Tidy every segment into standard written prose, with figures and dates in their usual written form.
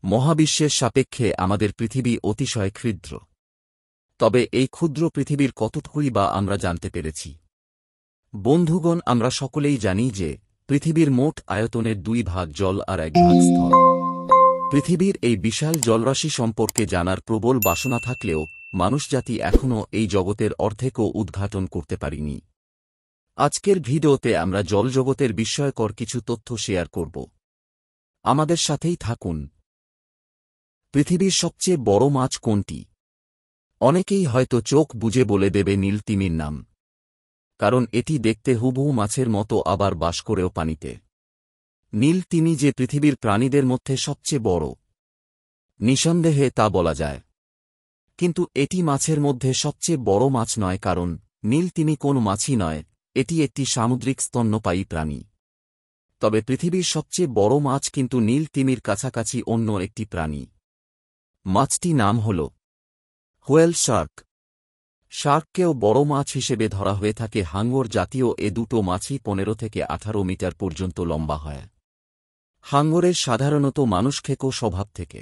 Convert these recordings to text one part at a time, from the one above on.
মহাবিশ্বের সাপেক্ষে আমাদের পৃথিবী অতিশয় ক্ষুদ্র। তবে এই ক্ষুদ্র পৃথিবীর কতটুকুই বা আমরা জানতে পেরেছি? বন্ধুগণ, আমরা সকলেই জানি যে পৃথিবীর মোট আয়তনের 2 ভাগ জল আর 1 ভাগ স্থল। পৃথিবীর এই বিশাল জলরাশি সম্পর্কে জানার প্রবল বাসনা থাকলেও মানুষজাতি এখনও এই জগতের অর্ধেকও উদ্ঘাটন করতে পারিনি। আজকের ভিডিওতে আমরা জলজগতের বিস্ময়কর কিছু তথ্য শেয়ার করব। আমাদের সাথেই থাকুন। পৃথিবীর সবচেয়ে বড় মাছ কোনটি? অনেকেই হয়তো চোখ বুজে বলে দেবে নীল তিমির নাম, কারণ এটি দেখতে হুবহু মাছের মতো, আবার বাস করেও পানিতে। নীল তিমি যে পৃথিবীর প্রাণীদের মধ্যে সবচেয়ে বড়, নিঃসন্দেহে তা বলা যায়। কিন্তু এটি মাছের মধ্যে সবচেয়ে বড় মাছ নয়, কারণ নীল তিমি কোন মাছই নয়, এটি একটি সামুদ্রিক স্তন্যপায়ী প্রাণী। তবে পৃথিবীর সবচেয়ে বড় মাছ কিন্তু নীল তিমির কাছাকাছি অন্য একটি প্রাণী। মাছটি নাম হল হোয়েল শার্ক। শার্ককেও বড় মাছ হিসেবে ধরা হয়ে থাকে। হাঙ্গর জাতীয় এ দুটো মাছই 15 থেকে 18 মিটার পর্যন্ত লম্বা হয়। হাঙ্গরের সাধারণত মানুষখেকো স্বভাব থেকে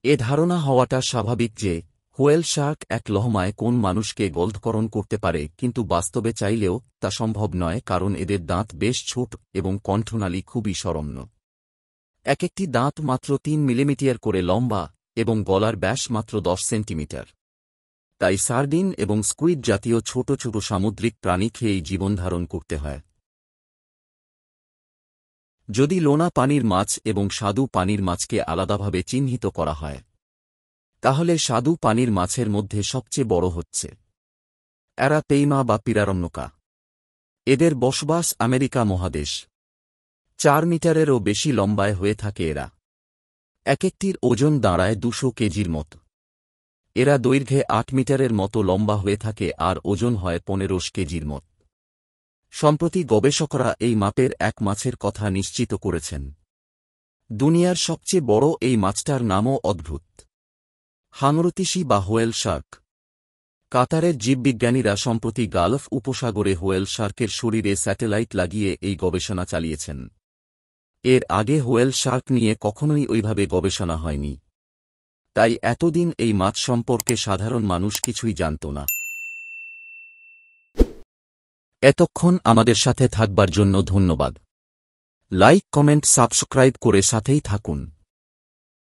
এ ধারণা হওয়াটা স্বাভাবিক যে হোয়েল শার্ক এক লহমায় কোন মানুষকে গলদকরণ করতে পারে, কিন্তু বাস্তবে চাইলেও তা সম্ভব নয়, কারণ এদের দাঁত বেশ ছোট এবং কণ্ঠনালী খুবই সরম্য। এক একটি দাঁত মাত্র 3 মিলিমিটার করে লম্বা এবং গলার ব্যাস মাত্র 10 সেন্টিমিটার। তাই সার্ডিন এবং স্কুইড জাতীয় ছোট ছোট সামুদ্রিক প্রাণী খেয়েই জীবনধারণ করতে হয়। যদি লোনা পানির মাছ এবং স্বাদু পানির মাছকে আলাদাভাবে চিহ্নিত করা হয়, তাহলে স্বাদু পানির মাছের মধ্যে সবচেয়ে বড় হচ্ছে অ্যারাতেইমা বা পিরারম্নকা। এদের বসবাস আমেরিকা মহাদেশ। 4 মিটারেরও বেশি লম্বায় হয়ে থাকে এরা। এক একটির ওজন দাঁড়ায় 200 কেজির মতো। এরা দৈর্ঘ্যে 8 মিটারের মতো লম্বা হয়ে থাকে আর ওজন হয় 15 কেজির মতো। সম্প্রতি গবেষকরা এই মাপের এক মাছের কথা নিশ্চিত করেছেন। দুনিয়ার সবচেয়ে বড় এই মাছটার নামও অদ্ভুত, হাংরতিসি বা হোয়েল শার্ক। কাতারের জীববিজ্ঞানীরা সম্প্রতি গালফ উপসাগরে হোয়েল শার্কের শরীরে স্যাটেলাইট লাগিয়ে এই গবেষণা চালিয়েছেন। এর আগে হোয়েল শার্ক নিয়ে কখনোই ওইভাবে গবেষণা হয়নি, তাই এতদিন এই মাছ সম্পর্কে সাধারণ মানুষ কিছুই জানত না। এতক্ষণ আমাদের সাথে থাকবার জন্য ধন্যবাদ। লাইক, কমেন্ট, সাবস্ক্রাইব করে সাথেই থাকুন।